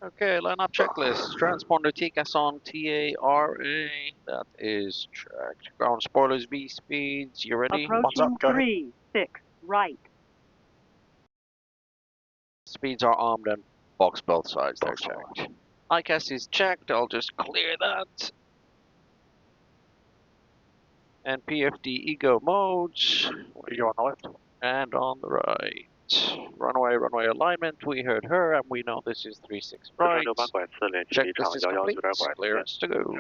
Okay, lineup checklist. Transponder TCAS on TARA. That is checked. Ground spoilers, V speeds. You ready? Approaching 3-6, right. Speeds are armed and box both sides. They're checked. ICAS is checked. I'll just clear that. And PFD ego modes. Ego on the left. And on the right. Runway alignment. We heard her, and we know this is 36 right. Checklist is complete. Clearance to go.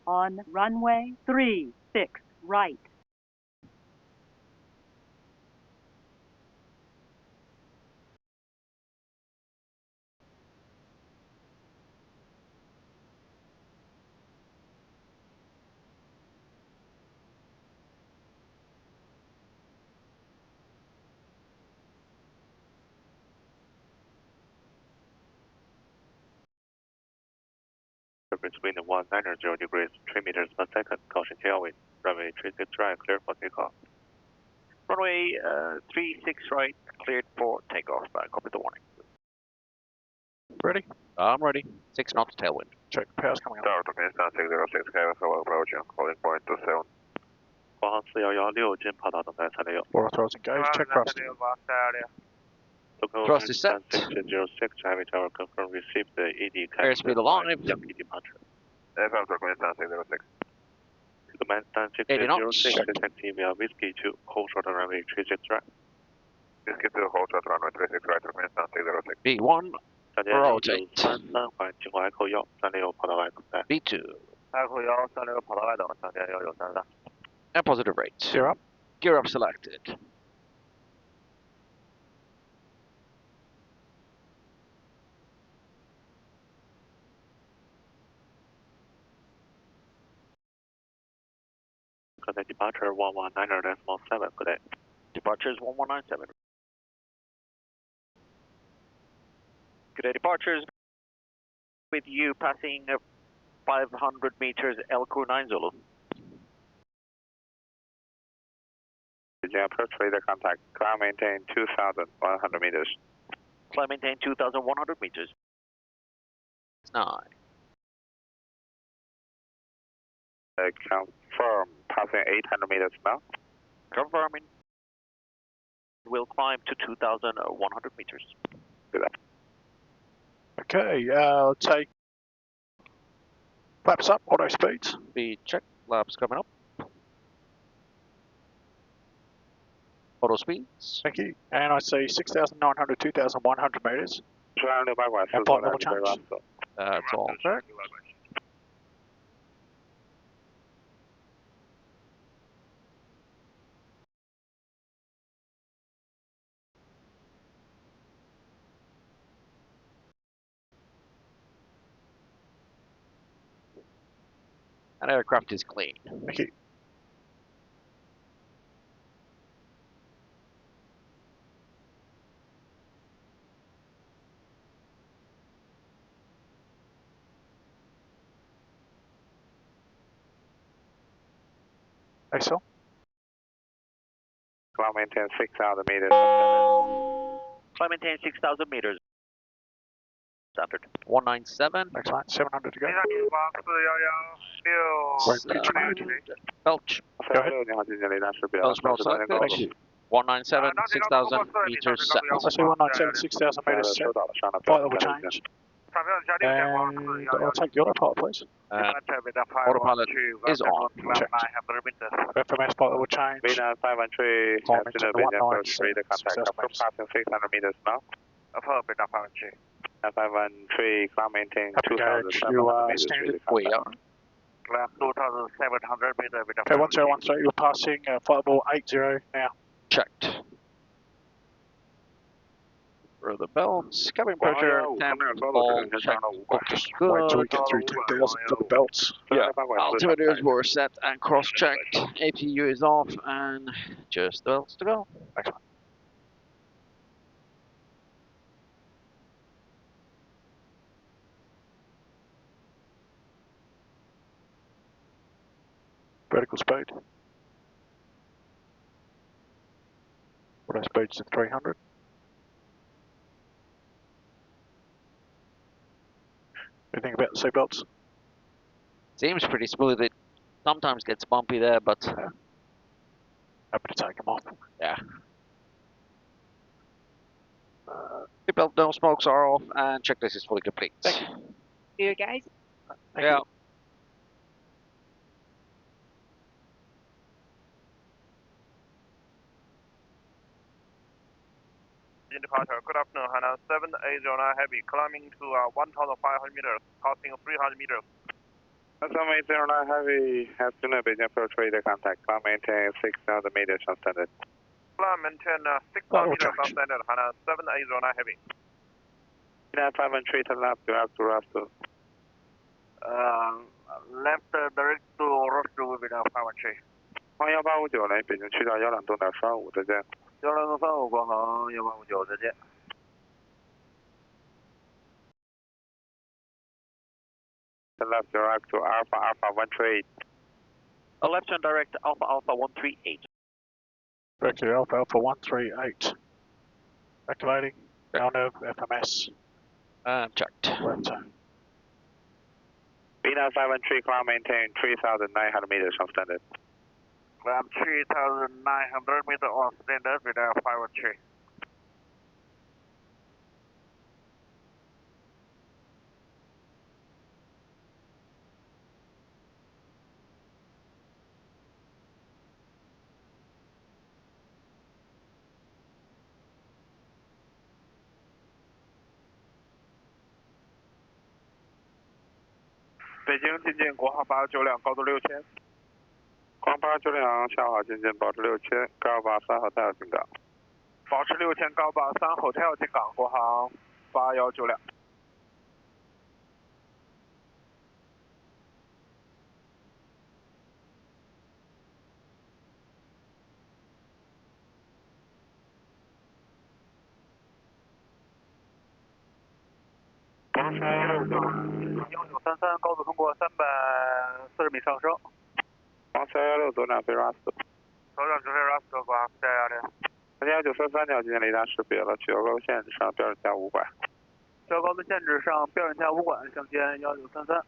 On runway 36, right. Between 190 degrees, 3 meters per second, caution tailwind. Runway 36 right, clear for takeoff. Runway 36 right, cleared for takeoff. Copy the warning. Ready? I'm ready. 6 knots tailwind. Check. Power's coming up. Tower to Kingston 606, KSO approaching, calling point 27. 国航4116进跑道等待360。Water throttles engaged. Check thrust. Thrust is set. 606, Heavy Tower confirm received the ED Airspeed alive. Yankee departure. FM to Kingston 606. Command stand 80 knots. 606, detecting via Whiskey 2, hold short on runway 36 right. Whiskey 2, hold short runway 36 right to Kingston 606. B1, rotate. 33环经过 Echo 1 360跑道外等待。 B2, Echo 1 360跑道外等，向前193。 and positive rate. Gear up. Gear up selected. Good day, departure 119.7, good day. Departure is 1197. Good day, departures. With you passing 500 meters Elco 9 Zulu. Beijing approach radar contact, climb maintain 2,100 meters. Climb maintain 2,100 meters. 9. Confirm, passing 800 meters now. Confirming. We'll climb to 2,100 meters. Good day. Okay, take flaps up, auto speeds. Speed check, flaps coming up. Auto speeds. Thank you. And I see 6,900, 2,100 metres. And flight level change. That's all correct. And aircraft is clean. Thank you. Axel? Climb maintain 6,000 meters. Climb maintain 6,000 meters. Standard. 197. Next line, 700 to go. Belch. Go ahead. Belch well selected. Thank you. 197, 6,000 meters set. I see 197, 6,000 metres set. Flight level change. And I'll take the autopilot, please. And autopilot is on. Checked. FMS flight level change. VNAV 513, Climb into the 197, radar contact, passing 600 meters now. Affirmative, 513, climb maintain Happy garage, 2,700 you are meters. standard. We are. Climb 2,700 meters. Okay, 1013, you're passing flight level 80 now. Checked. for the belts. Cabin pressure, temp, all checked, looking good. Wait till we get through 10,000 for the belts. Yeah, altimeters were set and cross-checked. APU is off and just the belts to go. Excellent. Vertical speed. What our speed's at 300. Anything about the seatbelts? Seems pretty smooth. It sometimes gets bumpy there, but Yeah. Happy to take them off. yeah. Seatbelt no smokes are off and checklist is fully complete. Thank You guys? Thank Yeah. you. Departure, good afternoon, Hana 7809 Heavy, climbing to 1,500 meters, costing 300 meters. 7809 Heavy, afternoon, Beijing Approach radar contact, climb maintain 6,000 meters on standard. Climb maintain 6,000 meters on standard, Hana 7809 Heavy. 513 to left, direct to left. Left direct to left will be 513. 1859来，北京区到120东点35，再见。120东35，国航1859，再见。Left direct to Alpha Alpha 138. A left turn direct Alpha Alpha 138. Back to Alpha Alpha 138. Activating. Down of FMS. Checked. Left turn. B9 513, climb maintain 3,900 meters on standard. Climb 3,900 meters on standard with 513.北京进近国航819辆，高度6000。国航819辆下好进近，保持6000，高83 Hotel 进港。保持6000，高83 Hotel 进港，国航819辆。1933，高度通过340米上升。航416左转飞 Rust。左转直飞 Rust， 国航410。1933条进近雷达识别了，取消高度限制上标准下5拐。取消高度限制上标准下5拐，向前1933。